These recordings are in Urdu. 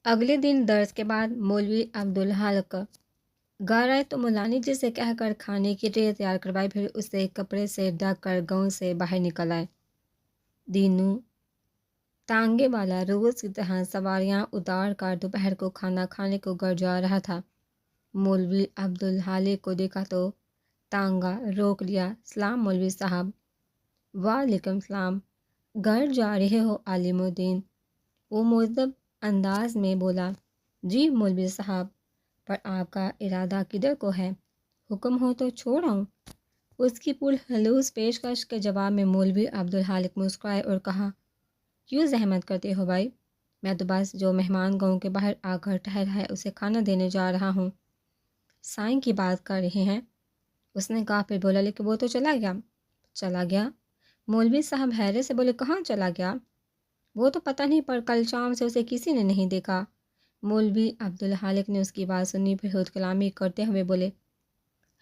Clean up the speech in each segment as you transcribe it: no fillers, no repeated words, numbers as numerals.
اگلے دن درس کے بعد مولوی عبدالحق گھر آئے تو مولانا جی سے کہہ کر کھانے کی ٹرے تیار کروائی، پھر اسے کپڑے سے ڈھک کر گاؤں سے باہر نکل آئے۔ دینو تانگے والا روز کی طرح سواریاں اتار کر دوپہر کو کھانا کھانے کو گھر جا رہا تھا۔ مولوی عبدالحق کو دیکھا تو تانگا روک لیا۔ سلام مولوی صاحب۔ وعلیکم السلام۔ گھر جا رہے ہو عالم الدین؟ وہ مؤدب انداز میں بولا۔ جی مولوی صاحب، پر آپ کا ارادہ کدھر کو ہے؟ حکم ہو تو چھوڑ آؤں۔ اس کی پر خلوص پیشکش کے جواب میں مولوی عبدالحق مسکرائے اور کہا، کیوں زحمت کرتے ہو بھائی؟ میں تو بس جو مہمان گاؤں کے باہر آ کر ٹھہرا ہے اسے کھانا دینے جا رہا ہوں۔ سائیں کی بات کر رہے ہیں؟ اس نے کہا، پھر بولا، لیکن وہ تو چلا گیا۔ چلا گیا؟ مولوی صاحب حیرت سے بولے، کہاں چلا گیا؟ وہ تو پتہ نہیں، پر کل شام سے اسے کسی نے نہیں دیکھا۔ مولوی عبدالحق نے اس کی بات سنی، پھر خود کلامی کرتے ہوئے بولے،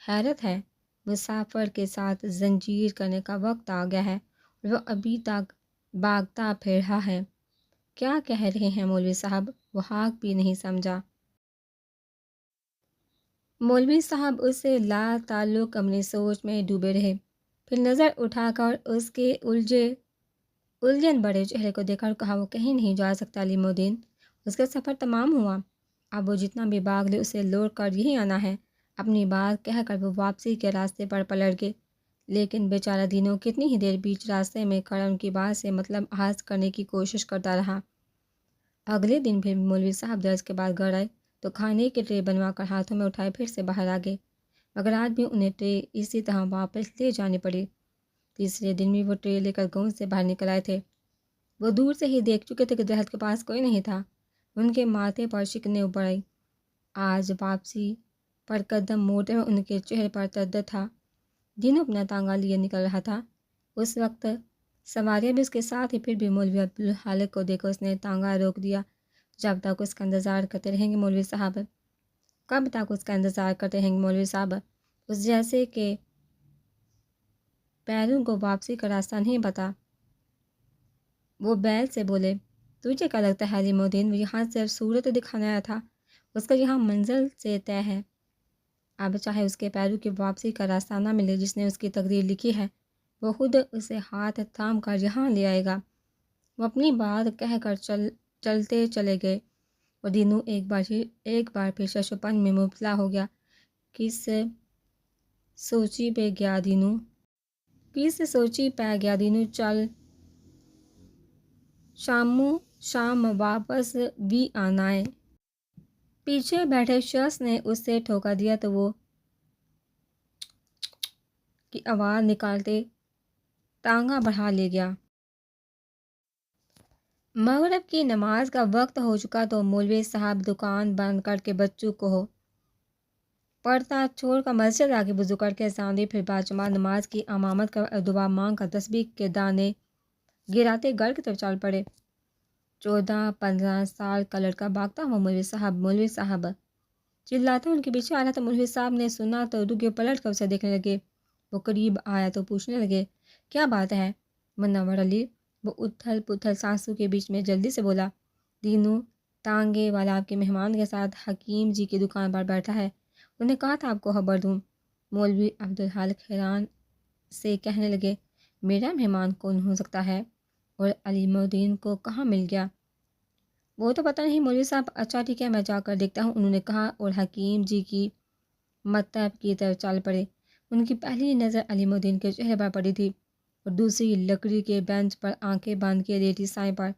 حیرت ہے، مسافر کے ساتھ زنجیر کرنے کا وقت آ گیا ہے اور وہ ابھی تک بھاگتا پھر رہا ہے۔ کیا کہہ رہے ہیں مولوی صاحب؟ وہ حق بھی نہیں سمجھا۔ مولوی صاحب اس سے لا تعلق اپنی سوچ میں ڈوبے رہے، پھر نظر اٹھا کر اس کے الجھن بڑے چہرے کو دیکھا اور کہا، وہ کہیں نہیں جا سکتا علیم الدین، اس کا سفر تمام ہوا، اب وہ جتنا بھی بھاگ لے اسے لوٹ کر یہی آنا ہے۔ اپنی بات کہہ کر وہ واپسی کے راستے پر پلٹ گئے، لیکن بیچارہ دینو کتنی ہی دیر بیچ راستے میں کھڑا ان کی بات سے مطلب اخذ کرنے کی کوشش کرتا رہا۔ اگلے دن پھر مولوی صاحب درس کے بعد گھر آئے تو کھانے کے ٹرے بنوا کر ہاتھوں میں اٹھائے پھر سے باہر آ گئے، مگر آج بھی انہیں ٹرے اسی طرح واپس لے جانی پڑی۔ تیسرے دن بھی وہ ٹرے لے کر گاؤں سے باہر نکل آئے تھے۔ وہ دور سے ہی دیکھ چکے تھے کہ درخت کے پاس کوئی نہیں تھا۔ ان کے ماتھے پر شکنیں ابھر آئی۔ آج واپسی پر قدم موڑتے ہوئے ان کے چہرے پر تردد تھا۔ دینو اپنا تانگا لیے نکل رہا تھا۔ اس وقت سواریاں بھی اس کے ساتھ ہی، پھر بھی مولوی عبدالحق کو دیکھ کر اس نے تانگا روک دیا۔ جب تک اس کا انتظار کرتے رہیں گے مولوی صاحب؟ کب تک اس کا انتظار کرتے رہیں گے مولوی صاحب؟ اس جیسے کہ پیروں کو واپسی کا راستہ نہیں پتا۔ وہ بیل سے بولے، تجھے کیا لگتا ہے علیم الدین، وہ یہاں صرف صورت دکھانے آیا تھا، اس کا یہاں منزل سے طے ہے۔ اب چاہے اس کے پیروں کی واپسی کا راستہ نہ ملے، جس نے اس کی تقدیر لکھی ہے وہ خود اسے ہاتھ تھام کر یہاں لے آئے گا۔ وہ اپنی بات کہہ کر چلتے چلے گئے اور دینو ایک بار پھر شش و پنج میں مبتلا ہو گیا۔ کس سوچی پہ گیا دینو چل شام واپس بھی آنا ہے۔ پیچھے بیٹھے شخص نے اس سے ٹھوکا دیا تو وہ کی آواز نکالتے تانگا بڑھا لے گیا۔ مغرب کی نماز کا وقت ہو چکا تو مولوی صاحب دکان بند کر کے بچوں کو پڑھتا چھوڑ کر مسجد آگے وضو کر کے ساندھی، پھر باجماعت نماز کی امامت کر دعا مانگ کر تسبیح کے دانے گراتے گھر کی طرف چل پڑے۔ 14-15 سال کا لڑکا بھاگتا ہوا مولوی صاحب چلاتا ان کے پیچھے آ رہا تھا۔ مولوی صاحب نے سنا تو رکے، پلٹ کر اسے دیکھنے لگے۔ وہ قریب آیا تو پوچھنے لگے، کیا بات ہے منور علی؟ وہ اتھل پتھل سانسوں کے بیچ میں جلدی سے بولا، دینو تانگے والا آپ کے مہمان کے ساتھ حکیم جی کی دکان پر بیٹھا ہے، انہوں نے کہا تھا آپ کو خبر دوں۔ مولوی عبدالحق حیران سے کہنے لگے، میرا مہمان کون ہو سکتا ہے اور علیم الدین کو کہاں مل گیا؟ وہ تو پتہ نہیں مولوی صاحب۔ اچھا ٹھیک ہے، میں جا کر دیکھتا ہوں، انہوں نے کہا اور حکیم جی کی مکتب کی طرف چل پڑے۔ ان کی پہلی نظر علیم الدین کے چہرے پر پڑی تھی اور دوسری لکڑی کے بینچ پر آنکھیں باندھ کے لیٹی سائیں پر،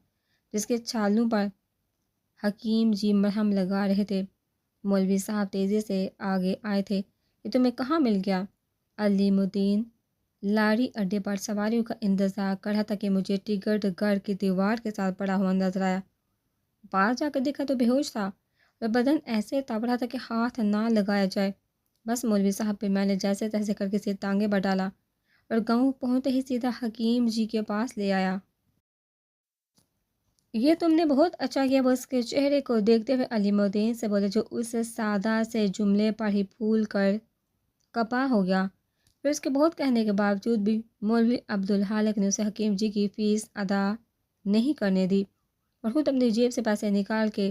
جس کے چھالوں پر حکیم جی مرہم لگا رہے تھے۔ مولوی صاحب تیزی سے آگے آئے تھے، یہ تمہیں کہاں مل گیا؟ علیم الدین لاری اڈے پر سواریوں کا انتظار کر رہا تھا کہ مجھے ٹکٹ گھر کی دیوار کے ساتھ پڑا ہوا نظر آیا۔ پاس جا کر دیکھا تو بے ہوش تھا اور بدن ایسے تپ رہا تھا کہ ہاتھ نہ لگایا جائے۔ بس مولوی صاحب پہ میں نے جیسے تیسے کر کے تانگے بڑھ ڈالا اور گاؤں پہنچتے ہی سیدھا حکیم جی کے پاس لے آیا۔ یہ تم نے بہت اچھا کیا، وہ اس کے چہرے کو دیکھتے ہوئے علیم الدین سے بولے، جو اس سادہ سے جملے پر ہی پھول کر کپا ہو گیا۔ پھر اس کے بہت کہنے کے باوجود بھی مولوی عبدالحق نے اسے حکیم جی کی فیس ادا نہیں کرنے دی اور خود اپنی جیب سے پیسے نکال کے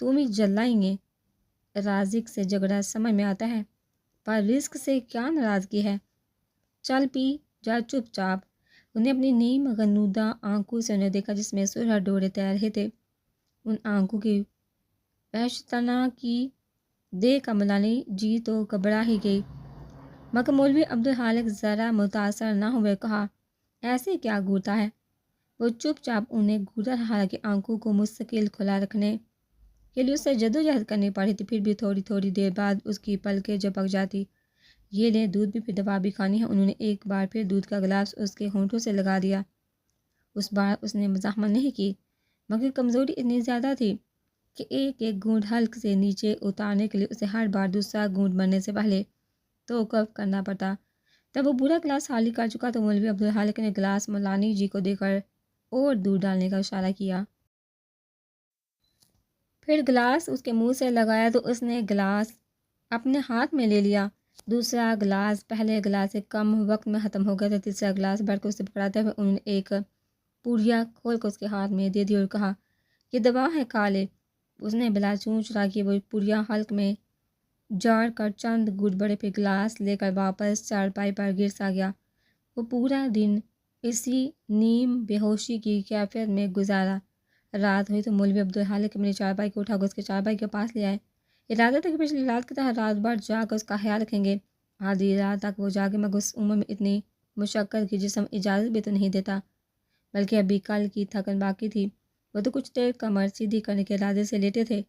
تم ہی جلائیں گے۔ رازق سے جھگڑا سمجھ میں آتا ہے، پر رزق سے کیا ناراضگی ہے؟ چل پی جا چپ چاپ۔ انہیں اپنی نیم غنودہ آنکھوں سے انہیں دیکھا جس میں سرخ ڈورے تیر رہے تھے۔ ان آنکھوں کی وحشتنا کی دیکھ کر ملانی جی تو گھبرا ہی گئی، مگر مولوی عبدالخالق ذرا متاثر نہ ہوئے کہا، ایسے کیا گھورتا ہے؟ وہ چپ چاپ انہیں گھورتا رہا، حالانکہ آنکھوں کو مستقل کھلا رکھنے کے لیے اسے جدوجہد کرنی پڑی تھی۔ پھر بھی تھوڑی تھوڑی دیر بعد اس کی پلکیں جھپک جاتی۔ یہ لے دودھ بھی، پھر دوا بھی کھانی ہے۔ انہوں نے ایک بار پھر دودھ کا گلاس اس کے ہونٹوں سے لگا دیا۔ اس بار اس نے مزاحمت نہیں کی، مگر کمزوری اتنی زیادہ تھی کہ ایک ایک گھونٹ حلق سے نیچے اتارنے کے لیے اسے ہر بار دوسرا گھونٹ بھرنے سے پہلے توقف کرنا پڑتا۔ جب وہ پورا گلاس خالی کر چکا تو مولوی عبدالخالق نے گلاس ملانی جی کو دے کر اور دودھ ڈالنے کا اشارہ کیا۔ پھر گلاس اس کے منہ سے لگایا تو اس نے گلاس اپنے ہاتھ میں لے لیا۔ دوسرا گلاس پہلے گلاس سے کم وقت میں ختم ہو گیا تھا۔ تیسرا گلاس بھر کے اسے پکڑاتے ہوئے انہوں نے ایک پوریا کھول کر اس کے ہاتھ میں دے دی اور کہا، یہ دوا ہے، کھا لے۔ اس نے بلا چونچ رکھی وہ پوریا حلق میں جاڑ کر چند گھونٹ بڑے، پھر گلاس لے کر واپس چارپائی پر گر سا گیا۔ وہ پورا دن اسی نیم بے ہوشی کی کیفیت میں گزارا۔ رات ہوئی تو مولوی عبدالخالق اپنی چارپائی کو اٹھا کر اس کے چارپائی کے پاس لے آئے۔ ارادہ تھا کہ پچھلی رات کی طرح رات بھر جا کر اس کا خیال رکھیں گے۔ آدھی رات تک وہ جاگے، مگر اس عمر میں اتنی مشقت کی جسم اجازت بھی تو نہیں دیتا، بلکہ ابھی کل کی تھکن باقی تھی۔ وہ تو کچھ دیر کمر سیدھی کرنے کے ارادے سے لیٹے تھے،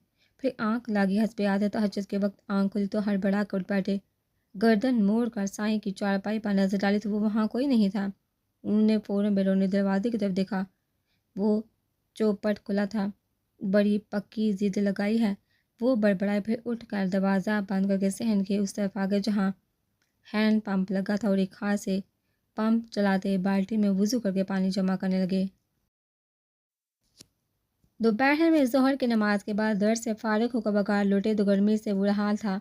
پھر آنکھ لاگی حسب عادت تہجد کے وقت آنکھ کھلی تو ہڑبڑا کر اٹھ بیٹھے۔ گردن موڑ کر سائیں کی چارپائی پر نظر ڈالی تو وہ وہاں کوئی نہیں تھا۔ انہوں نے فوراً بیرونی دروازے کی طرف دیکھا، وہ چوپٹ کھلا تھا۔ بڑی پکی ضد لگائی ہے، وہ بڑبڑائے، پھر اٹھ کر دروازہ بند کر کے صحن کے اس طرف آگے جہاں ہینڈ پمپ لگا تھا اور ایک ہاتھ سے پمپ چلاتے بالٹی میں وضو کر کے پانی جمع کرنے لگے۔ دوپہر میں ظہر کی نماز کے بعد درس سے فارغ ہو کر بغیر لوٹے تو گرمی سے برا حال تھا۔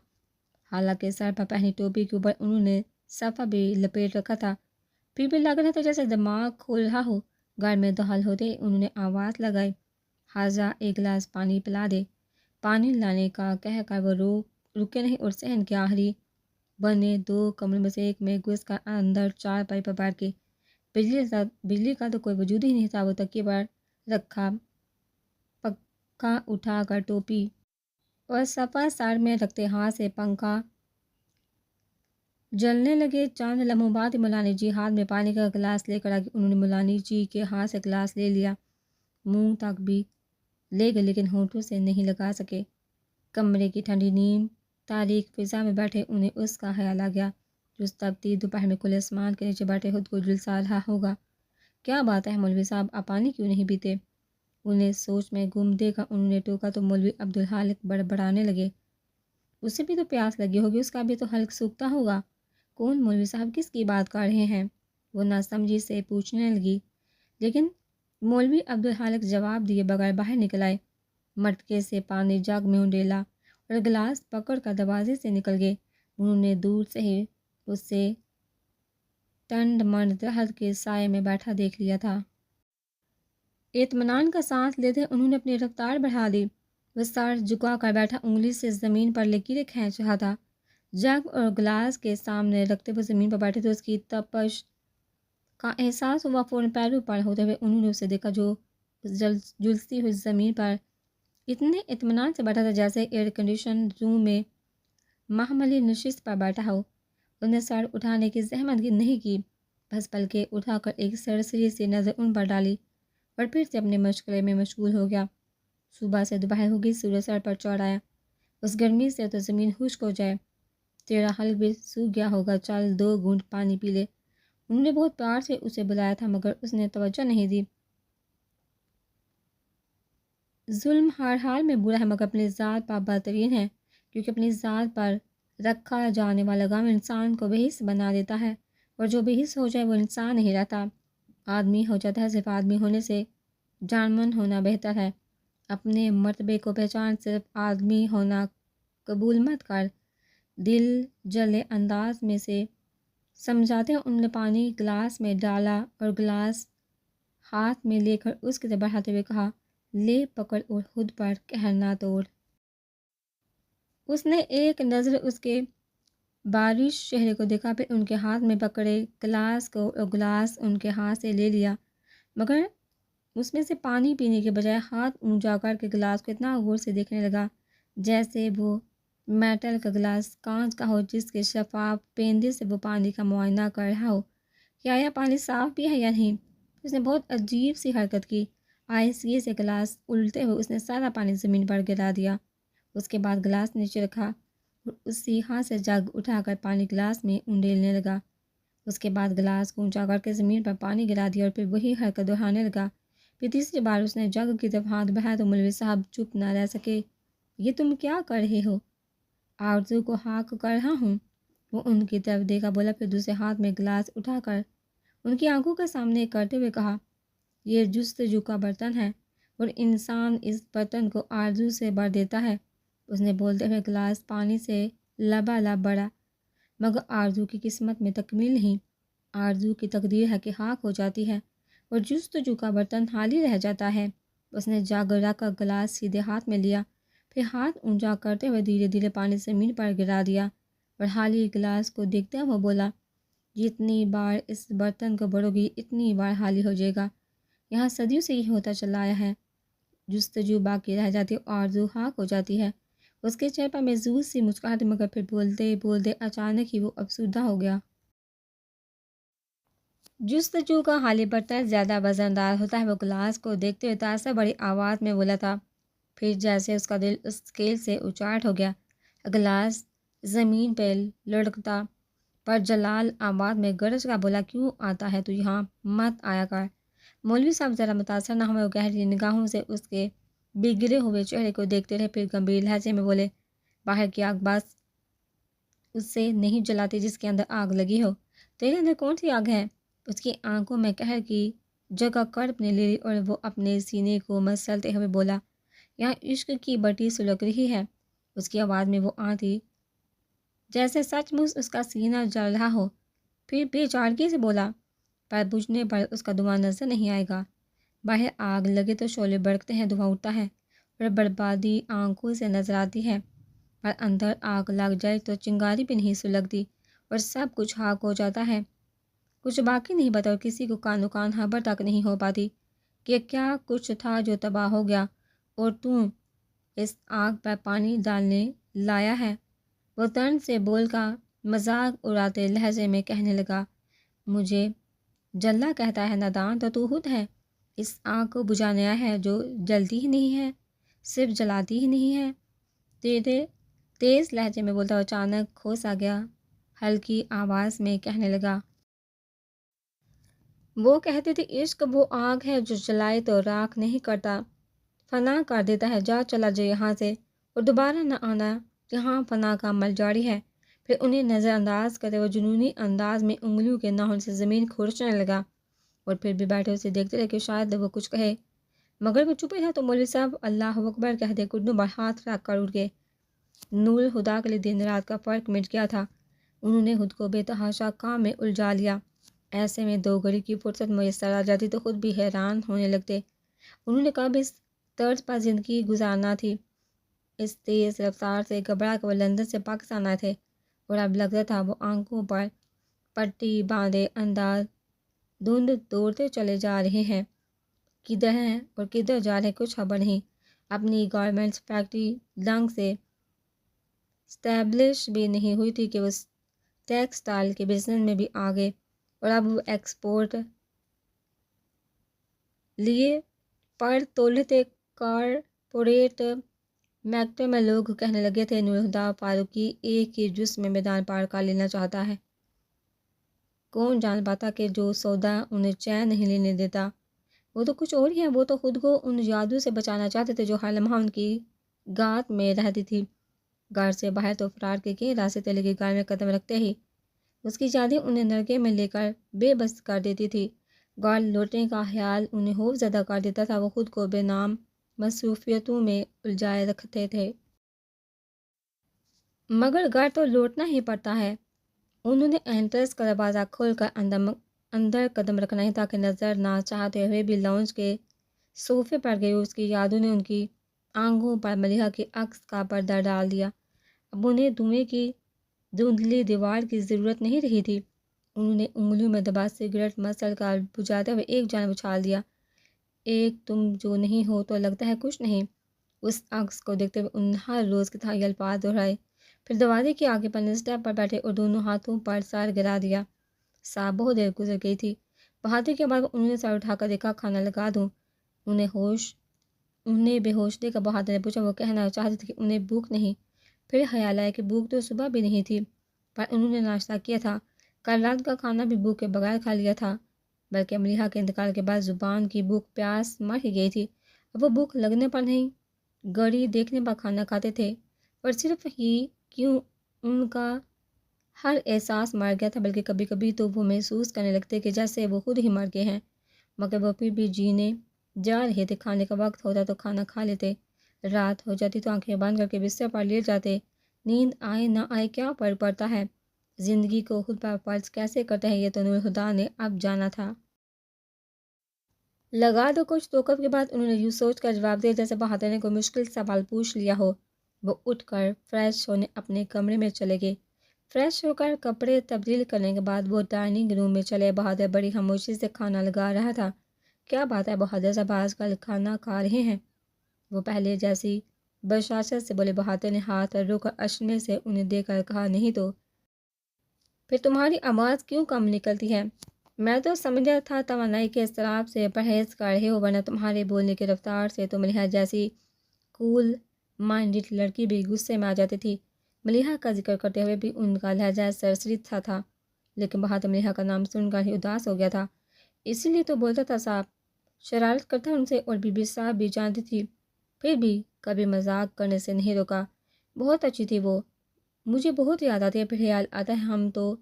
حالانکہ سر پر پہنی ٹوپی کے اوپر انہوں نے صفحہ بھی لپیٹ رکھا تھا، پھر بھی لگ رہا تھا جیسے دماغ کھل رہا ہو۔ گھر میں دخل ہوتے انہوں نے آواز لگائی، حاضرہ ایک گلاس پانی پلا دے۔ پانی لانے کا کہہ کر وہ رکے نہیں اور صحن کے آخری بنے دو کمروں میں سے ایک میں گھس کر اندر چارپائی پر بیٹھ کے بجلی کا تو کوئی وجود ہی نہیں تھا۔ وہ تکیے پر رکھا پنکھا اٹھا کر ٹوپی اور صفحہ سر میں رکھتے ہاتھ سے پنکھا جلنے لگے۔ چند لمحوں بعد ہی مولانی جی ہاتھ میں پانی کا گلاس لے کر آگے۔ انہوں نے مولانی جی کے ہاتھ سے گلاس لے لیا، منہ تک بھی لے گئے لیکن ہونٹوں سے نہیں لگا سکے۔ کمرے کی ٹھنڈی نیم تاریک فضا میں بیٹھے انہیں اس کا خیال آ گیا جو اس تپتی دوپہر میں کھلے آسمان کے نیچے بیٹھے خود کو جھلسا رہا ہوگا۔ کیا بات ہے مولوی صاحب، آپ پانی کیوں نہیں پیتے؟ انہیں سوچ میں گم دیکھا انہوں نے ٹوکا تو مولوی عبدالخالق بڑبڑانے لگے، اسے بھی تو پیاس لگی ہوگی، اس کا بھی تو حلق سوکھتا ہوگا۔ کون مولوی صاحب، کس کی بات کر رہے ہیں؟ وہ ناسمجھی سے پوچھنے لگی، لیکن مولوی عبدالخالق جواب دیے بغیر باہر نکل آئے، مٹکے سے پانی جگ میں انڈیلا اور گلاس پکڑ کر دروازے سے نکل گئے۔ انہوں نے دور سے ہی اسے ٹنڈ منڈ درخت کے سائے میں بیٹھا دیکھ لیا تھا۔ اطمینان کا سانس لیتے انہوں نے اپنی رفتار بڑھا دی۔ وہ سر جھکا کر بیٹھا، انگلی سے زمین پر لکیریں کھینچ رہا تھا۔ جگ اور گلاس کے سامنے رکھتے ہوئے زمین پر بیٹھے تھے، اس کی تپش کا احساس ہوا۔ فوراً پیروں پر ہوتے ہوئے انہوں نے اسے دیکھا جو جھلستی ہوئی زمین پر اتنے اطمینان سے بیٹھا تھا جیسے ایئر کنڈیشن روم میں محملی نشست پر بیٹھا ہو۔ اس نے سر اٹھانے کی زحمت نہیں کی، بس پلکیں اٹھا کر ایک سرسری سی نظر ان پر ڈالی اور پھر سے اپنے مشغلے میں مشغول ہو گیا۔ صبح سے دوپہر ہو گئی، سورج سر پر چڑھ آیا، اس گرمی سے تو زمین خشک ہو جائے، تیرا حلق بھی سوکھ گیا ہوگا، چل 2 گھونٹ پانی پی لے۔ انہوں نے بہت پیار سے اسے بلایا تھا مگر اس نے توجہ نہیں دی۔ ظلم ہر حال میں برا ہے مگر اپنی ذات پر بدترین ہے، کیونکہ اپنی ذات پر رکھا جانے والا غم انسان کو بے حس بنا دیتا ہے، اور جو بے حس ہو جائے وہ انسان نہیں رہتا، آدمی ہو جاتا ہے۔ صرف آدمی ہونے سے جانمن ہونا بہتر ہے۔ اپنے مرتبے کو پہچان، صرف آدمی ہونا قبول مت کر۔ دل جلے انداز میں سے سمجھاتے ہیں انہوں نے پانی گلاس میں ڈالا اور گلاس ہاتھ میں لے کر اس کی طرف بڑھاتے ہوئے کہا، لے پکڑ اور خود پر قہر نہ توڑ۔ اس نے ایک نظر اس کے بارش چہرے کو دیکھا، پھر ان کے ہاتھ میں پکڑے گلاس کو اور گلاس ان کے ہاتھ سے لے لیا، مگر اس میں سے پانی پینے کے بجائے ہاتھ اونچا کر کے گلاس کو اتنا غور سے دیکھنے لگا جیسے وہ میٹل کا گلاس کانچ کا ہو جس کے شفاف پیندے سے وہ پانی کا معائنہ کر رہا ہو۔ کیا یہ پانی صاف بھی ہے یا نہیں؟ اس نے بہت عجیب سی حرکت کی۔ آہستگی سے گلاس الٹے ہوئے اس نے سارا پانی زمین پر گرا دیا۔ اس کے بعد گلاس نیچے رکھا اور اسی ہاتھ سے جگ اٹھا کر پانی گلاس میں انڈیلنے لگا۔ اس کے بعد گلاس کو اونچا کر کے زمین پر پانی گرا دیا اور پھر وہی حرکت دہرانے لگا۔ پھر تیسری بار اس نے جگ کی طرف ہاتھ بڑھایا تو مولوی صاحب چپ نہ رہ سکے۔ یہ تم کیا کر رہے ہو؟ آرزو کو ہاک کر رہا ہوں۔ وہ ان کی طرف دیکھا، بولا، پھر دوسرے ہاتھ میں گلاس اٹھا کر ان کی آنکھوں کے سامنے کرتے ہوئے کہا، یہ جستجو کا برتن ہے اور انسان اس برتن کو آرزو سے بھر دیتا ہے۔ اس نے بولتے ہوئے گلاس پانی سے لبالب بڑھا، مگر آرزو کی قسمت میں تکمیل نہیں۔ آرزو کی تقدیر ہے کہ ہاک ہو جاتی ہے اور جستجو کا برتن خالی رہ جاتا ہے۔ اس نے جگ رکھ کر گلاس سیدھے ہاتھ میں لیا، پھر ہاتھ اونچا کرتے ہوئے دھیرے دھیرے پانی زمین پر گرا دیا اور خالی گلاس کو دیکھتے ہوئے بولا، جتنی بار اس برتن کو بھرو گی اتنی بار خالی ہو جائے گا۔ یہاں صدیوں سے یہ ہوتا چلا آیا ہے، جستجو باقی رہ جاتی اور آرزو ہاک ہو جاتی ہے۔ اس کے چہرے پر محظوظ سی مسکراہٹ، مگر پھر بولتے بولتے اچانک ہی وہ افسردہ ہو گیا۔ جستجو کا خالی برتن زیادہ وزندار ہوتا ہے۔ وہ گلاس کو دیکھتے ہوئے تاثر بڑی آواز میں بولا تھا، پھر جیسے اس کا دل اس اسکیل سے اچاٹ ہو گیا۔ گلاس زمین پہ لڑکتا پر جلال آباد میں گرج کا بولا، کیوں آتا ہے تو یہاں مت آیا کر۔ مولوی صاحب ذرا متاثر نہ ہوئے اور گہری نگاہوں سے اس کے بگڑے ہوئے چہرے کو دیکھتے رہے، پھر گمبھیر لہجے میں بولے، باہر کی آگ بس اس سے نہیں جلاتی جس کے اندر آگ لگی ہو۔ تیرے اندر کون سی آگ ہے؟ اس کی آنکھوں میں قہر کی جگہ کرپ نے لے لی اور وہ اپنے سینے کو مسلتے ہوئے بولا، یہاں عشق کی بٹی سلگ رہی ہے۔ اس کی آواز میں وہ آن تھی جیسے سچ مچ اس کا سینہ جل رہا ہو۔ پھر بے چارگی سے بولا، پر بجھنے پر اس کا دھواں نظر نہیں آئے گا۔ باہر آگ لگے تو شعلے بھڑکتے ہیں، دھواں اٹھتا ہے اور بربادی آنکھوں سے نظر آتی ہے، پر اندر آگ لگ جائے تو چنگاری بھی نہیں سلگتی اور سب کچھ خاک ہو جاتا ہے۔ کچھ باقی نہیں بتا اور کسی کو کانو کان خبر تک نہیں ہو پاتی کہ کیا کچھ تھا جو تباہ ہو گیا اور تم اس آگ پر پانی ڈالنے لایا ہے۔ وہ طنز سے بول کا مذاق اڑاتے لہجے میں کہنے لگا، مجھے جلا کہتا ہے، نادان تو خود ہے۔ اس آگ کو بجھانے آیا ہے جو جلتی ہی نہیں ہے، صرف جلاتی ہی نہیں ہے۔ تیز لہجے میں بولتا ہوا اچانک کھوس آ گیا، ہلکی آواز میں کہنے لگا، وہ کہتے تھے عشق وہ آگ ہے جو جلائے تو راکھ نہیں کرتا، فنا کر دیتا ہے۔ جا چلا جائے یہاں سے اور دوبارہ نہ آنا، یہاں فنا کا عمل جاری ہے۔ پھر انہیں نظر انداز کرتے وہ جنونی انداز میں انگلیوں کے ناخن سے زمین کھرچنے لگا اور پھر بھی بیٹھے اسے دیکھتے رہے کہ شاید وہ کچھ کہے، مگر وہ چپ ہی تھا۔ تو مولوی صاحب اللہ اکبر کہتے گھٹنوں پر ہاتھ رکھ کر اٹھ گئے۔ نور خدا کے لیے دن رات کا فرق مٹ گیا تھا۔ انہوں نے خود کو بے تحاشا کام میں الجھا لیا۔ ایسے میں دو گھڑی کی فرصت میسر آ جاتی تو خود بھی حیران ہونے لگتے۔ انہوں نے کب اس طرز پر زندگی گزارنا تھی۔ اس تیز رفتار سے گھبرا کر وہ لندن سے پاکستان آئے تھے اور اب لگتا تھا وہ آنکھوں پر پٹی باندھے انداز دھند دوڑتے چلے جا رہے ہیں۔ کدھر ہیں اور کدھر جا رہے کچھ خبر نہیں۔ اپنی گارمنٹس فیکٹری ڈنگ سے اسٹیبلش بھی نہیں ہوئی تھی کہ وہ ٹیکسٹائل کے بزنس میں بھی آ گئے اور اب وہ ایکسپورٹ لیے پر تولتے کارپوریٹ میکٹر میں لوگ کہنے لگے تھے، نور خدا فاروقی ایک ہی جسم میں میدان پار کر لینا چاہتا ہے۔ کون جان پاتا کہ جو سودا انہیں چین نہیں لینے دیتا وہ تو کچھ اور ہی ہے۔ وہ تو خود کو ان یادوں سے بچانا چاہتے تھے جو ہر لمحہ ان کی گات میں رہتی تھی۔ گھر سے باہر تو فرار کے کئی راستے تھے، لیکن گھر میں قدم رکھتے ہی اس کی یادیں انہیں نرگے میں لے کر بے بس کر دیتی تھی۔ گھر لوٹنے کا خیال انہیں خوف زدہ کر دیتا تھا۔ وہ خود کو بے نام مصروفیتوں میں الجھائے رکھتے تھے، مگر گھر تو لوٹنا ہی پڑتا ہے۔ انہوں نے انٹرس کا دروازہ کھول کر اندر قدم رکھنا ہی تھا کہ نظر نہ چاہتے ہوئے بھی لاؤنج کے صوفے پر گئی۔ اس کی یادوں نے ان کی آنکھوں پر ملیحہ کے عکس کا پردہ ڈال دیا۔ اب انہیں دھوئیں کی دھندلی دیوار کی ضرورت نہیں رہی تھی۔ انہوں نے انگلیوں میں دبا سگریٹ مسل کر بجھاتے ہوئے ایک جانب اچھال دیا۔ ایک تم جو نہیں ہو تو لگتا ہے کچھ نہیں۔ اس عکس کو دیکھتے ہوئے انہوں نے ہر روز کی طرح یہ الفاظ دہرائے، پھر دروازے کے آگے پنے اسٹیپ پر بیٹھے اور دونوں ہاتھوں پر سر گرا دیا۔ صاحب بہت دیر گزر گئی تھی۔ بہادر کے بعد انہوں نے سر اٹھا کر دیکھا، کھانا لگا دوں؟ انہیں بے ہوش دیکھ کر بہادر نے پوچھا۔ وہ کہنا چاہتے تھے کہ انہیں بھوک نہیں، پھر خیال آیا کہ بھوک تو صبح بھی نہیں تھی، پر انہوں نے ناشتہ کیا تھا، کل رات کا کھانا بھی بھوک کے بغیر کھا لیا تھا، بلکہ ملیحہ کے انتقال کے بعد زبان کی بھوک پیاس مر ہی گئی تھی۔ اب وہ بھوک لگنے پر نہیں، گھڑی دیکھنے پر کھانا کھاتے تھے، پر صرف ہی کیوں ان کا ہر احساس مر گیا تھا، بلکہ کبھی کبھی تو وہ محسوس کرنے لگتے کہ جیسے وہ خود ہی مر گئے ہیں، مگر وہ پھر بھی جینے جا رہے تھے۔ کھانے کا وقت ہوتا تو کھانا کھا لیتے، رات ہو جاتی تو آنکھیں بند کر کے بستر پر لیٹ جاتے۔ نیند آئے نہ آئے کیا فرق پڑتا ہے، زندگی کو خود پر فرض کیسے کرتے ہیں، یہ تو نور الہدیٰ نے اب جانا تھا۔ لگا دو کچھ توقف کے بعد انہوں نے یوں سوچ کر جواب دیا جیسے بہادر نے کوئی مشکل سوال پوچھ لیا ہو۔ وہ اٹھ کر فریش ہونے اپنے کمرے میں چلے گئے۔ فریش ہو کر کپڑے تبدیل کرنے کے بعد وہ ڈائننگ روم میں چلے۔ بہادر بڑی خاموشی سے کھانا لگا رہا تھا۔ کیا بات ہے بہادر صاحب، آج کل کھانا کھا رہے ہیں؟ وہ پہلے جیسی بشاشت سے بولے۔ بہادر نے ہاتھ رو کر اشنے سے انہیں دیکھ کر کہا، نہیں تو پھر تمہاری آواز کیوں کم نکلتی ہے؟ میں تو سمجھا تھا توانائی کے اضطراب سے پرہیز کر رہے ہو، ورنہ تمہارے بولنے کی رفتار سے تو ملیحہ جیسی کول مائنڈڈ لڑکی بھی غصے میں آ جاتی تھی۔ ملیحہ کا ذکر کرتے ہوئے بھی ان کا لہجہ سرسری سا تھا، لیکن بہادر ملیحہ کا نام سن کر ہی اداس ہو گیا تھا۔ اسی لیے تو بولتا تھا صاحب، شرارت کرتا ان سے، اور بی بی صاحب بھی جانتی تھی، پھر بھی کبھی مذاق کرنے سے نہیں روکا۔ بہت اچھی تھی وہ، مجھے بہت یاد آتی ہے۔ پھر خیال آتا ہے ہم تو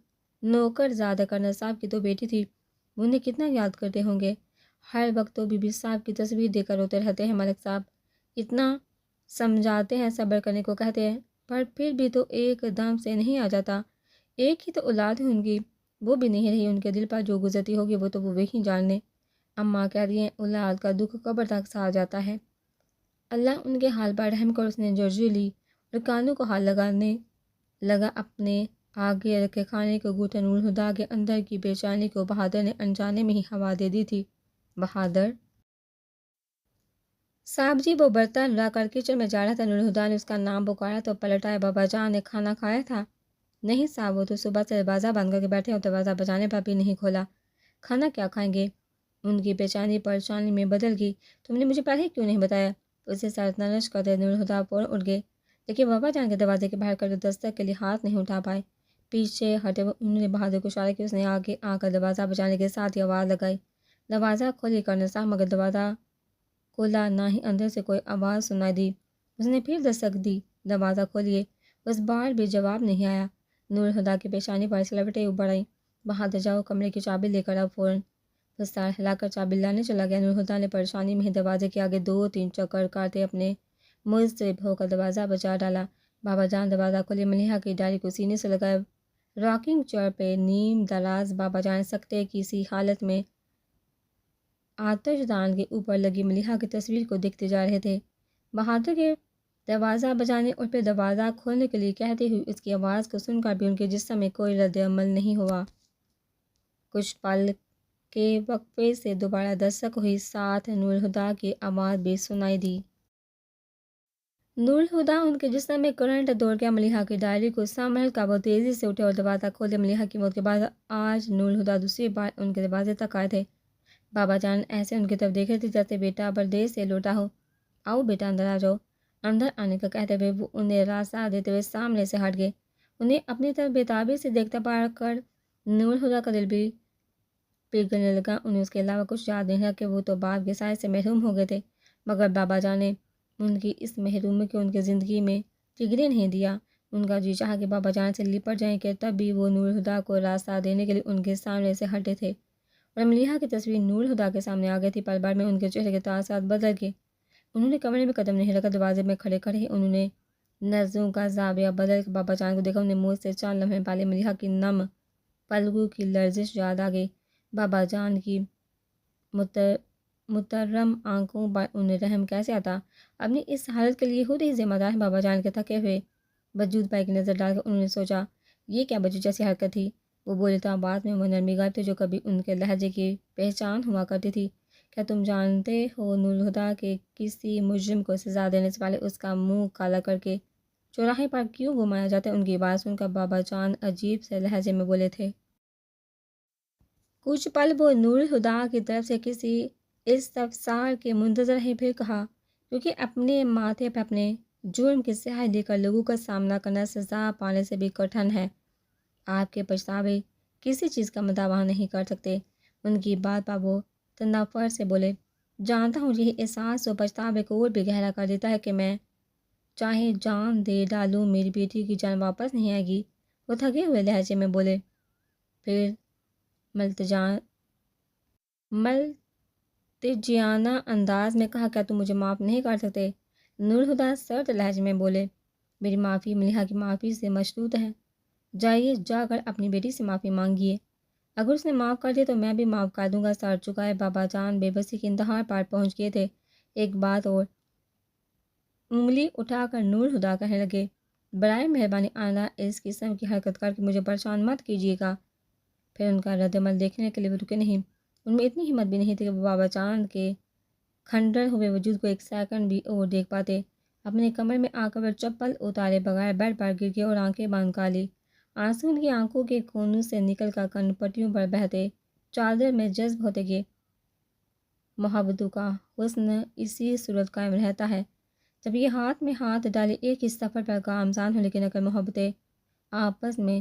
نوکر زادہ کرنل صاحب کی تو بیٹی تھی، وہ انہیں کتنا یاد کرتے ہوں گے۔ ہر وقت تو بی بی صاحب کی تصویر دیکھ کر روتے رہتے ہیں۔ ملک صاحب اتنا سمجھاتے ہیں، صبر کرنے کو کہتے ہیں، پر پھر بھی تو ایک دم سے نہیں آ جاتا۔ ایک ہی تو اولاد ہے ان کی، وہ بھی نہیں رہی، ان کے دل پر جو گزرتی ہوگی وہ تو وہ وہی جان لیں۔ اماں کہتی ہیں اولاد کا دکھ قبر تک ساتھ جاتا ہے۔ اللہ ان کے حال پر رحم کر۔ اس نے جرجی لی اور کانوں کو ہاتھ لگانے لگا۔ اپنے آگے رکھے کھانے کو گھونٹا۔ نور الہدیٰ کے اندر کی بے چینی کو بہادر نے انجانے میں ہی ہوا دے دی تھی۔ بہادر صاحب جی، وہ برتن رکھ کر کچن میں جا رہا تھا۔ نور الہدیٰ نے اس کا نام پکارا تو پلٹ آیا۔ بابا جان نے کھانا کھایا تھا؟ نہیں صاحب، وہ تو صبح سے دروازہ بند کر کے بیٹھے اور دروازہ بجانے پر بھی نہیں کھولا۔ کھانا کیا کھائیں گے؟ ان کی بے چینی پریشانی میں بدل گئی۔ تم نے مجھے پہلے کیوں نہیں بتایا؟ اسے سرزنش کرتے نور الہدیٰ فوراً اٹھ گئے، لیکن بابا جان کے دروازے کے باہر کر دستک کے لیے ہاتھ نہیں اٹھا پائے۔ پیچھے ہٹے ہوئے انہوں نے بہادر کو اشارہ کیا۔ اس نے آگے آ کر دروازہ بجانے کے ساتھ ہی آواز لگائی، دروازہ کھولیے کرنل صاحب، مگر دروازہ کھولا نہ ہی اندر سے کوئی آواز سنائی دی۔ اس نے پھر دستک دی، دروازہ کھولیے، اس بار بھی جواب نہیں آیا۔ نور الہدیٰ کی پیشانی پر سلوٹیں ابھر آئیں۔ بہادر جاؤ، کمرے کی چابی لے کر آؤ فوراً۔ وہ سر ہلا کر چابی لانے چلا گیا۔ نور الہدیٰ نے پریشانی میں ہی دروازے کے آگے 2-3 چکر کاٹے، اپنے مضطرب ہو کر دروازہ بجا ڈالا۔ بابا جان دروازہ کھولے۔ ملیحہ کی ڈائری کو سینے سے لگائے راکنگ چیئر پہ نیم دراز بابا جان سکتے کی سی حالت میں آتش دان کے اوپر لگی ملیحہ کی تصویر کو دیکھتے جا رہے تھے۔ بہادر کے دروازہ بجانے اور پھر دروازہ کھولنے کے لیے کہتے ہوئے اس کی آواز کو سن کر بھی ان کے جسم میں کوئی رد عمل نہیں ہوا۔ کچھ پل کے وقفے سے دوبارہ دستک ہوئی، ساتھ نور الہدیٰ کی آواز بھی سنائی دی۔ نور الہدیٰ ان کے جسم میں کرنٹ دوڑ گیا۔ ملیحہ کی ڈائری کو سنبھال کر وہ تیزی سے اٹھے اور دروازہ کھولے۔ ملیحہ کی موت کے بعد آج نور الہدیٰ دوسری بار ان کے دروازے تک آئے تھے۔ بابا جان ایسے ان کی طرف دیکھ رہے تھے جیسے بیٹا پردیس سے لوٹا ہو۔ آؤ بیٹا اندر آ جاؤ۔ اندر آنے کا کہتے ہوئے وہ انہیں راستہ دیتے ہوئے سامنے سے ہٹ گئے۔ انہیں اپنی طرف بےتابی سے دیکھتا پا کر نور الہدیٰ کا دل بھی پگھلنے لگا۔ انہیں اس کے علاوہ کچھ یاد نہیں رہا کہ وہ تو باپ کے سائے سے محروم ہو گئے تھے، مگر بابا جان نے ان کی اس محرومی کو ان کی زندگی میں ٹکنے نہیں دیا۔ ان کا جی چاہا کہ بابا جان سے لپٹ جائیں کہ تب بھی وہ نور الہدیٰ کو راستہ دینے کے لیے ان کے سامنے سے ہٹے تھے، اور ملیحہ کی تصویر نور الہدیٰ کے سامنے آ گئی تھی۔ پل بھر میں ان کے چہرے کے تاثرات بدل گئے۔ انہوں نے کمرے میں قدم نہیں رکھا۔ دروازے میں کھڑے کھڑے ہی انہوں نے نظروں کا زاویہ بدل کر بابا جان کو دیکھا۔ انہیں منہ سے چند لمحے پہلے ملیحہ کی نم پلکوں کی لرزش یاد آ گئی۔ بابا جان کی مترم آنکھوں پر انہیں رحم کیسے آتا؟ اپنی اس حالت کے لیے خود ہی ذمہ دار ہیں۔ بابا جان کے تھکے ہوئے وجود بھائی کی نظر ڈال کر انہوں نے سوچا یہ کیا بجو جیسی حرکت تھی۔ وہ بولے تو بات میں وہ نرمی غائب تھی جو کبھی ان کے لہجے کی پہچان ہوا کرتی تھی۔ کیا تم جانتے ہو نور الہدیٰ کہ کسی مجرم کو سزا دینے سے پہلے اس کا منہ کالا کر کے چوراہے پر کیوں گھمایا جاتا ہے؟ ان کی بات سن کر بابا جان عجیب سے لہجے میں بولے تھے۔ کچھ پل وہ نور الہدیٰ کی طرف سے کسی استفسار کے منتظر رہے، پھر کہا کیونکہ اپنے ماتھے پہ اپنے جرم کی سیاہی لے کر لوگوں کا سامنا کرنا سزا پانے سے بھی کٹھن ہے۔ آپ کے پچھتاوے کسی چیز کا مداوع نہیں کر سکتے۔ ان کی بات پر وہ تنفر سے بولے، جانتا ہوں یہی احساس و پچھتاوے کو اور بھی گہرا کر دیتا ہے کہ میں چاہے جان دے ڈالوں میری بیٹی کی جان واپس نہیں آئے گی۔ وہ تھکے ہوئے لہجے میں بولے، پھر ملتجیانہ انداز میں کہا، کیا تم مجھے معاف نہیں کر سکتے؟ نور الہدیٰ سرد لہجے میں بولے، میری معافی ملیحہ کی معافی سے مشروط ہے۔ جائیے جا کر اپنی بیٹی سے معافی مانگیے، اگر اس نے معاف کر دیا تو میں بھی معاف کر دوں گا۔ سر چکائے بابا جان بے بسی کی انتہا پر پہنچ گئے تھے۔ ایک بات اور، انگلی اٹھا کر نور الہدیٰ کہنے لگے، برائے مہربانی آئندہ اس قسم کی حرکت کر کے مجھے پریشان مت کیجیے گا۔ پھر ان کا رد عمل دیکھنے کے لیے وہ رکے نہیں۔ ان میں اتنی ہمت بھی نہیں تھی کہ وہ بابا جان کے کھنڈر ہوئے وجود کو ایک سیکنڈ بھی اور دیکھ پاتے۔ اپنے کمرے میں آ کر وہ چپل اتارے بغیر بیڈ پر گر گئے اور آنکھیں بند کر لی۔ آنسو ان کی آنکھوں کے کونوں سے نکل کر کن پٹیوں پر بہتے چادر میں جذب ہوتے گئے۔ محبتوں کا حسن اسی صورت قائم رہتا ہے جب یہ ہاتھ میں ہاتھ ڈالے ایک ہی سفر پر گامزن ہو، لیکن اگر محبتیں آپس میں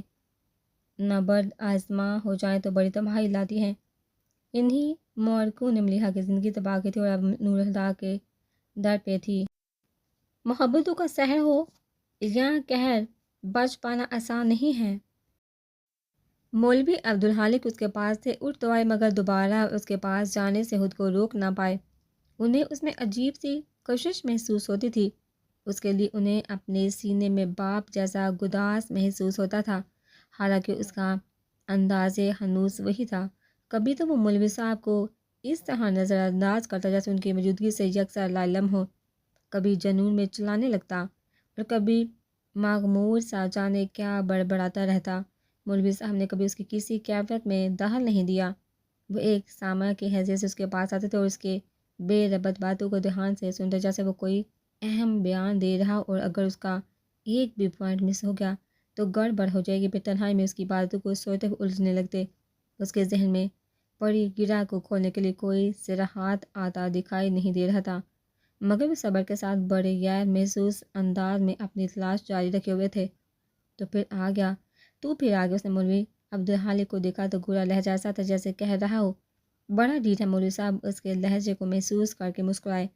نبرد آزما ہو جائیں تو بڑی تباہی لاتی ہیں۔ انہی معرکوں نے ملیحہ کی زندگی تباہ کی تھی اور اب نور الہدیٰ کے در پہ تھی۔ محبتوں کا سحر ہو یا قہر، بچ پانا آسان نہیں ہے۔ مولوی عبدالخالق اس کے پاس تھے، اٹھ تو آئے مگر دوبارہ اس کے پاس جانے سے خود کو روک نہ پائے۔ انہیں اس میں عجیب سی کشش محسوس ہوتی تھی۔ اس کے لیے انہیں اپنے سینے میں باپ جیسا گداز محسوس ہوتا تھا، حالانکہ اس کا انداز ہنوز وہی تھا۔ کبھی تو وہ مولوی صاحب کو اس طرح نظر انداز کرتا جیسے ان کی موجودگی سے یکسر لائلم ہو، کبھی جنون میں چلانے لگتا اور کبھی مغمور سا جانے کیا بڑبڑاتا رہتا۔ مولوی صاحب نے کبھی اس کی کسی کیفیت میں دخل نہیں دیا۔ وہ ایک سامع کی حیثیت سے اس کے پاس آتے تھے اور اس کے بے ربط باتوں کو دھیان سے سنتے جیسے وہ کوئی اہم بیان دے رہا، اور اگر اس کا ایک بھی پوائنٹ مس ہو گیا تو گڑبڑ ہو جائے گی۔ پھر تنہائی میں اس کی باتوں کو سوچتے ہوئے الجھنے لگتے۔ اس کے ذہن میں پڑی گرہ کو کھولنے کے لیے کوئی صراحت آتا دکھائی نہیں دے رہا تھا، مگر وہ صبر کے ساتھ بڑے غیر محسوس انداز میں اپنی تلاش جاری رکھے ہوئے تھے۔ تو پھر آ گیا اس نے مولوی عبدالخالق کو دیکھا تو گورا لہجہ ایسا تھا جیسے کہہ رہا ہو، بڑا ڈھیٹ ہے۔ مولوی صاحب اس کے لہجے کو محسوس کر کے مسکرائے،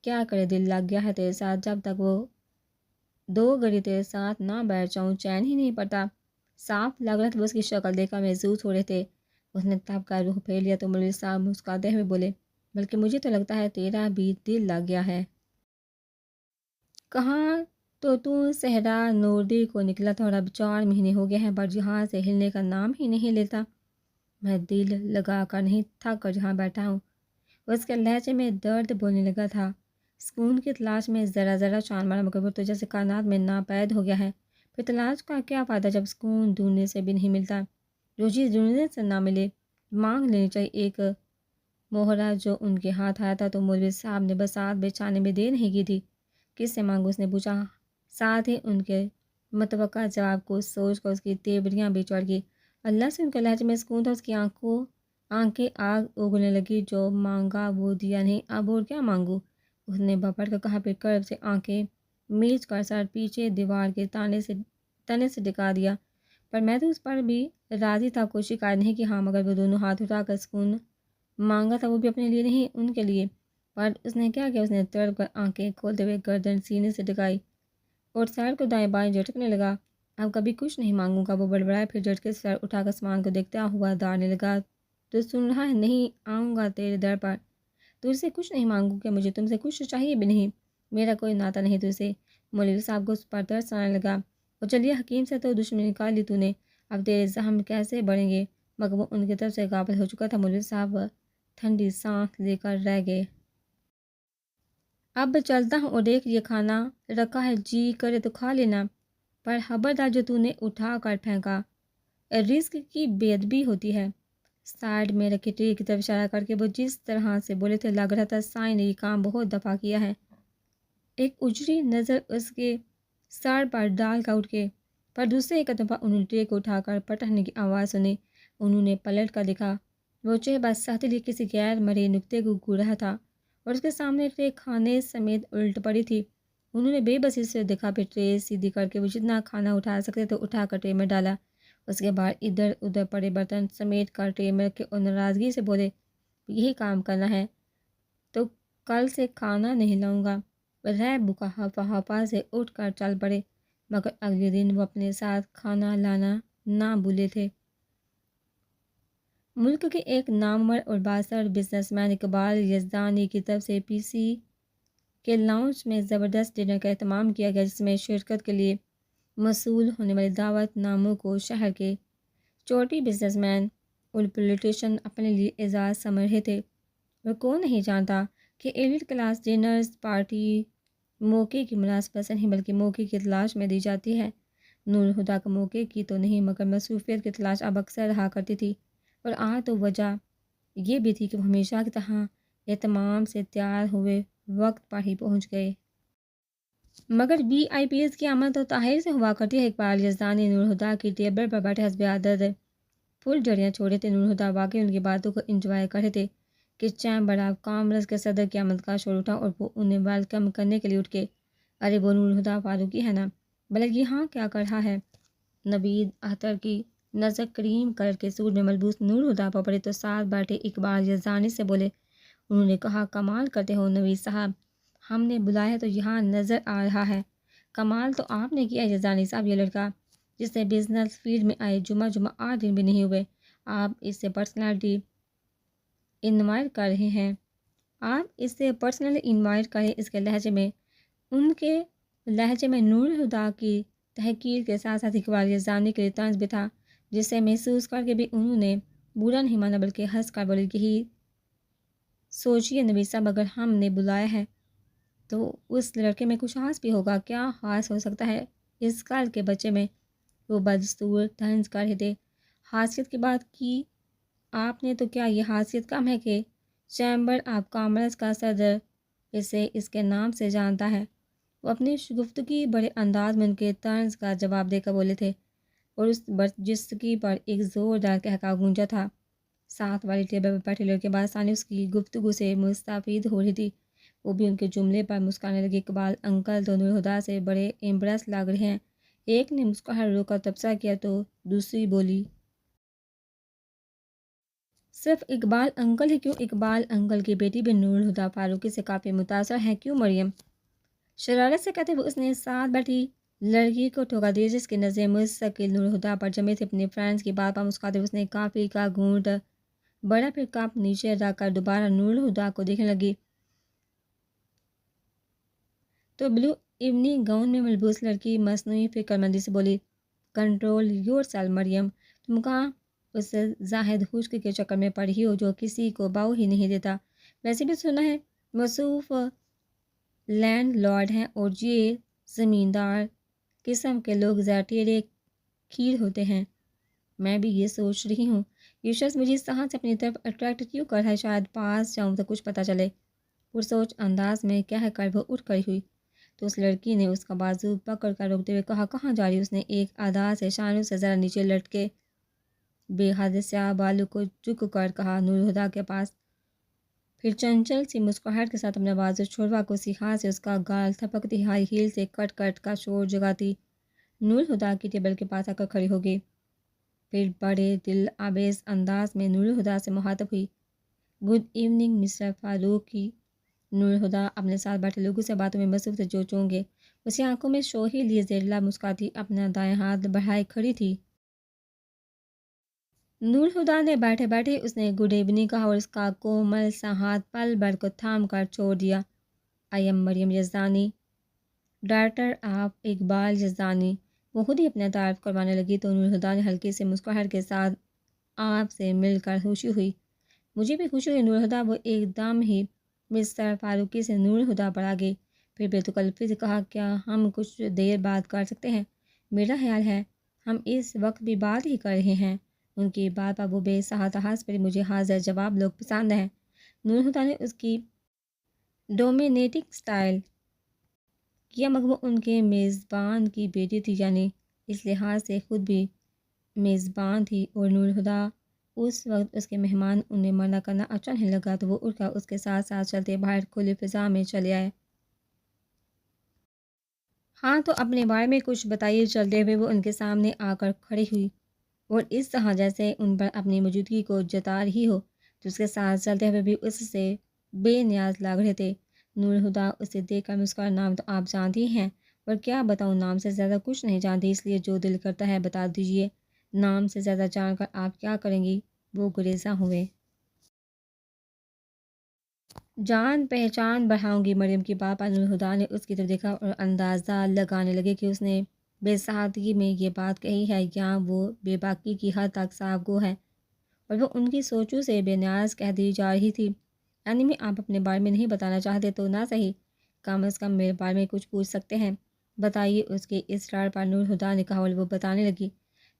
کیا کرے دل لگ گیا ہے تیرے ساتھ، جب تک وہ 2 گھڑی تیرے ساتھ نہ بیٹھ جاؤں چین ہی نہیں پڑتا۔ صاف لگ رہا تھا وہ اس کی شکل دیکھ کر محسوس ہو رہے تھے۔ اس نے تب کا رخ پھیر لیا تو مولوی صاحب مسکراتے ہوئے بولے، بلکہ مجھے تو لگتا ہے تیرا بھی دل لگ گیا ہے۔ کہاں تو صحرا نوردی کو نکلا تھا اور اب 4 مہینے ہو گئے ہیں پر جہاں سے ہلنے کا نام ہی نہیں لیتا۔ میں دل لگا کر نہیں، تھک کر جہاں بیٹھا ہوں۔ اس کے لہجے میں درد بولنے لگا تھا۔ سکون کی تلاش میں ذرا ذرا چاند مارا مگر وہ تو جیسے کائنات میں ناپید ہو گیا ہے۔ پھر تلاش کا کیا فائدہ جب سکون ڈھونڈنے سے بھی نہیں ملتا؟ جو چیز ڈھونڈنے سے نہ ملے مانگ لینی چاہیے۔ ایک مہرہ جو ان کے ہاتھ آیا تھا تو مولوی صاحب نے بساط بچھانے میں دیر نہیں کی تھی۔ کس سے مانگو؟ اس نے پوچھا، ساتھ ہی ان کے متوقع جواب کو سوچ کر اس کی تیوریاں بھی چڑھ گئی۔ اللہ سے ان کے لہجے میں سکون تھا۔ اس کی آنکھیں آگ اگلنے لگی، جو مانگا وہ دیا نہیں، اب اور کیا مانگوں؟ اس نے بھپڑ کر کہا، پھر کرب سے آنکھیں میچ کر سر پیچھے دیوار کے تنے سے ٹکا دیا۔ پر میں تو اس پر بھی راضی تھا، کوئی شکایت نہیں کی۔ ہاں مگر وہ دونوں ہاتھ اٹھا کر سکون مانگا تھا، وہ بھی اپنے لیے نہیں ان کے لیے۔ پر اس نے کیا کیا؟ اس نے تڑپ کر آنکھیں کھولتے ہوئے گردن سینے سے ٹکائی اور سر کو دائیں بائیں جھٹکنے لگا۔ اب کبھی کچھ نہیں مانگوں گا، وہ بڑبڑایا، پھر جھٹکے سے سر اٹھا کر آسمان کو دیکھتا ہوا دھاڑنے لگا۔ تو سن رہا ہے، نہیں آؤں گا تیرے در پر، تجھ سے کچھ نہیں مانگوں گا، مجھے تم سے کچھ چاہیے بھی نہیں، میرا کوئی ناطہ نہیں تجھ سے۔ مولوی صاحب کو اس پر ترس آنے لگا۔ اور چلیے حکیم سے تو دشمنی نکال لی تو نے، اب تیرے زخم کیسے بڑھیں گے؟ مگر وہ ان کی طرف سے غافل ہو چکا تھا۔ مولوی صاحب ٹھنڈی سانس لے کر رہ گئے۔ اب چلتا ہوں اور دیکھ یہ کھانا رکھا ہے، جی کرے تو کھا لینا۔ پر خبردار جو تو نے اٹھا کر پھینکا، رزق کی بے ادبی ہوتی ہے۔ سائڈ میں رکھی ٹری کی طرف اشارہ کر کے وہ جس طرح سے بولے تھے لگ رہا تھا سائیں نے یہ کام بہت دفعہ کیا ہے۔ ایک اجڑی نظر اس کے سر پر ڈال کر اٹھ کے، پر دوسرے ایک دفعہ انہوں نے ٹرے کو اٹھا کر پٹکنے کی آواز سنی۔ انہوں نے پلٹ کر دیکھا، وہ چہبہ سہتے لیے کسی غیر مرئی نکتے کو گھور رہا تھا اور اس کے سامنے ٹرے کھانے سمیت الٹ پڑی تھی۔ انہوں نے بے بسی سے دیکھا، پھر ٹرے سیدھی کر کے وہ جتنا کھانا اٹھا سکتے تو اٹھا کر ٹرے میں ڈالا۔ اس کے بعد ادھر ادھر پڑے برتن سمیٹ کر ٹرے میں رکھے اور ناراضگی سے بولے، یہی کام کرنا ہے تو کل سے کھانا نہیں لاؤں گا۔ رہ بکا ہفا ہفا سے اٹھ کر چل پڑے، مگر اگلے دن وہ اپنے ساتھ کھانا لانا نہ بھولے تھے۔ ملک کے ایک نامور اور بااثر بزنس مین اقبال یزدانی کی طرف سے پی سی کے لاؤنج میں زبردست ڈنر کا اہتمام کیا گیا، جس میں شرکت کے لیے موصول ہونے والے دعوت ناموں کو شہر کے چوٹی بزنس مین اور پولیٹیشین اپنے لیے اعزاز سمجھ رہے تھے۔ اور کون نہیں جانتا کہ ایلیٹ کلاس ڈنرز پارٹی موقع کی مناسبت سے نہیں بلکہ موقع کی تلاش میں دی جاتی ہے۔ نور الہدیٰ کا موقع کی تو نہیں مگر مصروفیت کی تلاش اب اکثر رہا کرتی تھی، اور آج تو وجہ یہ بھی تھی کہ وہ ہمیشہ کی طرح اہتمام سے تیار ہوئے وقت پر ہی پہنچ گئے۔ مگر بی آئی پیز کی آمد تو تاخیر سے ہوا کرتی ہے۔ اقبال یزدانی نور الہدیٰ کی ٹیبل پر بیٹھے حسب عادت پھول جڑیاں چھوڑے تھے۔ نور الہدیٰ واقعی ان کی باتوں کو انجوائے کر رہے تھے کہ چیمبر آف کامرس کے صدر کی آمد کا شور اٹھا اور وہ انہیں ویلکم کرنے کے لیے اٹھ کے، ارے وہ نور الہدیٰ فاروقی ہے نا، بلکہ یہاں کیا کر رہا ہے؟ نوید اختر کی نظر کریم کلر کے سوٹ میں ملبوس نور الہدیٰ پر پڑی تو ساتھ بیٹھے اقبال یزدانی سے بولے۔ انہوں نے کہا، کمال کرتے ہو نوید صاحب، ہم نے بلایا تو یہاں نظر آ رہا ہے۔ کمال تو آپ نے کیا یزدانی صاحب، یہ لڑکا جس سے بزنس فیلڈ میں آئے جمعہ 8 دن بھی نہیں ہوئے، آپ اس سے پرسنالٹی انوائٹ کر رہے ہیں۔ آپ اس سے پرسنلی انوائٹ کریں۔ اس کے لہجے میں، ان کے لہجے میں نور الہدیٰ کی تحقیر کے ساتھ ساتھ اقبال یزدانی کے لیے طنز بھی تھا، جسے محسوس کر کے بھی انہوں نے برا نہیں مانا بلکہ ہنس کر بولے، یہی سوچیے نوید صاحب، اگر ہم نے بلایا ہے تو اس لڑکے میں کچھ خاص بھی ہوگا۔ کیا خاص ہو سکتا ہے اس کل کے بچے میں؟ وہ بدستور طنز کر رہے تھے۔ خاصیت کی بات کی آپ نے تو کیا یہ خاصیت کم ہے کہ چیمبر آف کامرس کا صدر اسے اس کے نام سے جانتا ہے؟ وہ اپنی گفتگو بڑے انداز میں ان کے طنز کا جواب دے کر بولے تھے، اور اس برجستگی پر ایک زوردار قہقہ گونجا تھا۔ ساتھ والی ٹیبل پر بیٹھے لڑکے بآسانی اس کی گفتگو سے مستفید ہو رہی تھی، وہ بھی ان کے جملے پر مسکرانے لگے۔ اقبال انکل تو نور الہدیٰ سے بڑے امپریس لگ رہے ہیں۔ ایک نے مسکراہٹ روک کر تبصرہ کیا تو دوسری بولی، صرف اقبال انکل ہی کیوں، اقبال انکل کی بیٹی بھی نور الہدیٰ فاروقی سے کافی متاثر ہے، کیوں مریم؟ شرارت سے کہتے ہوئے اس نے ساتھ بیٹھی لڑکی کو ٹھوکا دیا، جس کی نظریں مستقل نور الہدیٰ پر جمی تھی۔ اپنی فرینڈز کی بات پر مسکراتے ہوئے اس نے کافی کا گھونٹ بڑا، پھر کپ نیچے رکھ کر دوبارہ نور الہدیٰ کو دیکھنے لگی تو بلو ایوننگ گاؤن میں ملبوس لڑکی مصنوعی فکر مندی سے بولی، کنٹرول یور سیلف مریم، تم کہاں اس زاہد خشک کے چکر میں پڑی ہو جو کسی کو باؤ ہی نہیں دیتا؟ ویسے بھی سنا ہے موصوف لینڈ لارڈ ہیں اور یہ زمیندار قسم کے لوگ ذرا ٹیڑھے کھیر ہوتے ہیں۔ میں بھی یہ سوچ رہی ہوں، یہ شخص مجھے اس طرح سے اپنی طرف اٹریکٹ کیوں کر رہا ہے؟ شاید پاس جاؤں تو کچھ پتہ چلے۔ پرسوچ انداز میں کہہ کر وہ اٹھ کھڑی ہوئی تو اس لڑکی نے اس کا بازو پکڑ کر روکتے ہوئے کہا، کہاں جا رہی؟ اس نے ایک ادا سے شانوں سے ذرا نیچے لٹکے بے حد سیاہ بالوں کو جھک کر کہا، نور الہدیٰ کے پاس۔ پھر چنچل سی مسکراہٹ کے ساتھ اپنا بازو چھڑوا کر اسی ہاتھ سے اس کا گال تھپکتی ہائی ہیل سے کٹ کٹ کا شور جگاتی نور الہدیٰ کی ٹیبل کے پاس آ کر کھڑی ہو گئی۔ پھر بڑے دل آویز انداز میں نور الہدیٰ سے مخاطب ہوئی، گڈ ایوننگ مسٹر فاروقی۔ نور الہدیٰ اپنے ساتھ بیٹھے لوگوں سے باتوں میں مصروف تھے جو چونکہ اسی آنکھوں میں شوخی لیے زیر لب مسکراتی اپنا دائیں ہاتھ بڑھائے کھڑی تھی۔ نور الہدیٰ نے بیٹھے بیٹھے اس نے گڈ ایوننگ کہا اور اس کا کومل سا ہاتھ پل بھر کو تھام کر چھوڑ دیا۔ I am Maryam Yazdani, director of Iqbal Yazdani. وہ خود ہی اپنا تعارف کروانے لگی تو نور الہدیٰ نے ہلکی سے مسکراہٹ کے ساتھ آپ سے مل کر خوشی ہوئی۔ مجھے بھی خوشی ہوئی نور الہدیٰ۔ وہ ایک دم ہی مسٹر فاروقی سے نور الہدیٰ پر آ گئی، پھر بے تکلفی سے کہا، کیا ہم کچھ دیر بات کر سکتے ہیں؟ میرا خیال ہے ہم اس وقت بھی بات ہی کر رہے ہیں۔ ان کی بات پر وہ بے ساختہ ہنس پڑی۔ مجھے حاضر جواب لوگ پسند ہیں۔ نور ہدا نے اس کی ڈومینیٹنگ سٹائل کیا، مگر وہ ان کے میزبان کی بیٹی تھی، یعنی اس لحاظ سے خود بھی میزبان تھی، اور نور ہدا اس وقت اس کے مہمان۔ انہیں منع کرنا اچھا نہیں لگا تو وہ اٹھ کر اس کے ساتھ ساتھ چلتے باہر کھلی فضا میں چلے آئے۔ ہاں تو اپنے بارے میں کچھ بتائیے۔ چلتے ہوئے وہ ان کے سامنے آ کر کھڑی ہوئی اور اس طرح جیسے ان پر اپنی موجودگی کو جتا رہی ہو، تو اس کے ساتھ چلتے ہوئے بھی اس سے بے نیاز لگ رہے تھے۔ نور ہدا اسے دیکھ کر مسکرا۔ نام تو آپ جانتی ہیں، اور کیا بتاؤں، نام سے زیادہ کچھ نہیں جانتی، اس لیے جو دل کرتا ہے بتا دیجیے۔ نام سے زیادہ جان کر آپ کیا کریں گی؟ وہ گریزاں ہوئے۔ جان پہچان بڑھاؤں گی۔ مریم کی بات پر نور ہدا نے اس کی طرف دیکھا اور اندازہ لگانے لگے کہ اس نے بے سادگی میں یہ بات کہی ہے یا وہ بے باکی کی حد تک صاف گو ہے، اور وہ ان کی سوچوں سے بے نیاز کہہ دی جا رہی تھی۔ یعنی میں آپ اپنے بارے میں نہیں بتانا چاہتے تو نہ صحیح، کم از کم میرے بارے میں کچھ پوچھ سکتے ہیں۔ بتائیے، اس کے اصرار پر نور ہدا نے کہا، اور وہ بتانے لگی۔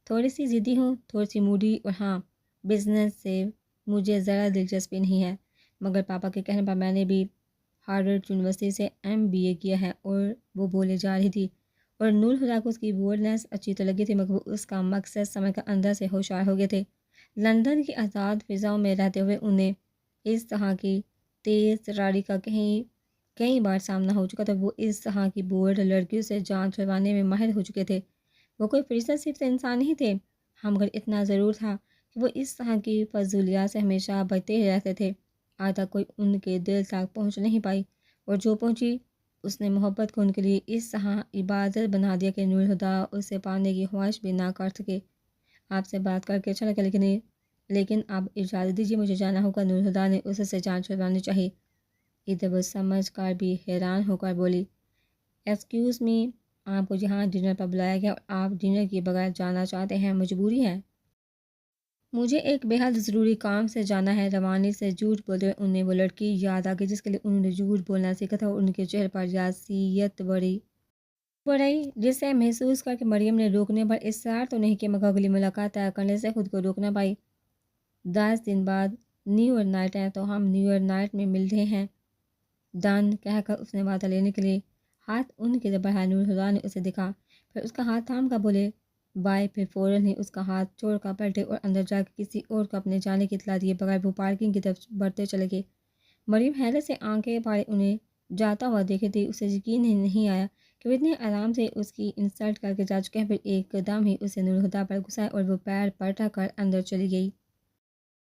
تھوڑی سی ضدی ہوں، تھوڑی سی موڈی، اور ہاں، بزنس سے مجھے ذرا دلچسپی نہیں ہے، مگر پاپا کے کہنے پر میں نے بھی ہارورڈ یونیورسٹی سے MBA کیا ہے۔ اور وہ بولے جا رہی تھی، اور نور ہدا کو اس کی بولڈنس اچھی تو لگی تھی، مگر وہ اس کا مقصد سمجھ کر اندر سے ہوشیار ہو گئے تھے۔ لندن کی آزاد فضاؤں میں رہتے ہوئے انہیں اس طرح کی تیز تراری کا کئی بار سامنا ہو چکا تھا۔ وہ اس طرح کی بولڈ لڑکیوں سے جان چھڑوانے میں ماہر ہو چکے تھے۔ وہ کوئی فرشتہ صرف سے انسان نہیں تھے، ہم مگر اتنا ضرور تھا کہ وہ اس طرح کی فضولیات سے ہمیشہ بچتے ہی رہتے تھے۔ آج تک کوئی ان کے دل تک پہنچ نہیں پائی، اور جو پہنچی اس نے محبت کو ان کے لیے اس طرح عبادت بنا دیا کہ نور ہدا اسے پانے کی خواہش بھی نہ کر سکے۔ آپ سے بات کر کے اچھا لگا، لیکن اب اجازت دیجیے، مجھے جانا ہوگا۔ نور ہدا نے اس سے جان چھڑوانی چاہی۔ ادھر وہ سمجھ کر بھی حیران ہو کر بولی، ایکسکیوز می، آپ کو یہاں ڈنر پر بلایا گیا اور آپ ڈنر کے بغیر جانا چاہتے ہیں؟ مجبوری ہے، مجھے ایک بے حد ضروری کام سے جانا ہے۔ روانی سے جھوٹ بولتے ہوئے انہیں وہ لڑکی یاد آ گئی جس کے لیے انہوں نے جھوٹ بولنا سیکھا تھا، اور ان کے چہرے پر یاسیت بڑی جسے محسوس کر کے مریم نے روکنے پر اصرار تو نہیں کیا، مگر اگلی ملاقات طے کرنے سے خود کو روک نہ پائی۔ 10 دن بعد نیو ایئر نائٹ ہے، تو ہم نیو ایئر نائٹ میں ملتے ہیں، ڈن کہہ کر اس نے وعدہ لینے کے لیے ہاتھ ان کی طرف بڑھایا۔ نور ہدا نے اسے دیکھا، پھر اس کا ہاتھ تھام کر بولے بائے، پھر فوراً ہی اس کا ہاتھ چھوڑ کر پلٹے اور اندر جا کے کسی اور کو اپنے جانے کی اطلاع دیے بغیر وہ پارکنگ کی طرف بڑھتے چلے گئے۔ مریم حیرت سے آنکھیں پھاڑے انہیں جاتا ہوا دیکھے تھی۔ اسے یقین ہی نہیں آیا کہ وہ اتنے آرام سے اس کی انسلٹ کر کے جا چکے ہیں۔ پھر ایک دم ہی اسے نور ہدا پر غصہ آیا اور وہ پیر پٹک کر اندر چلی گئی۔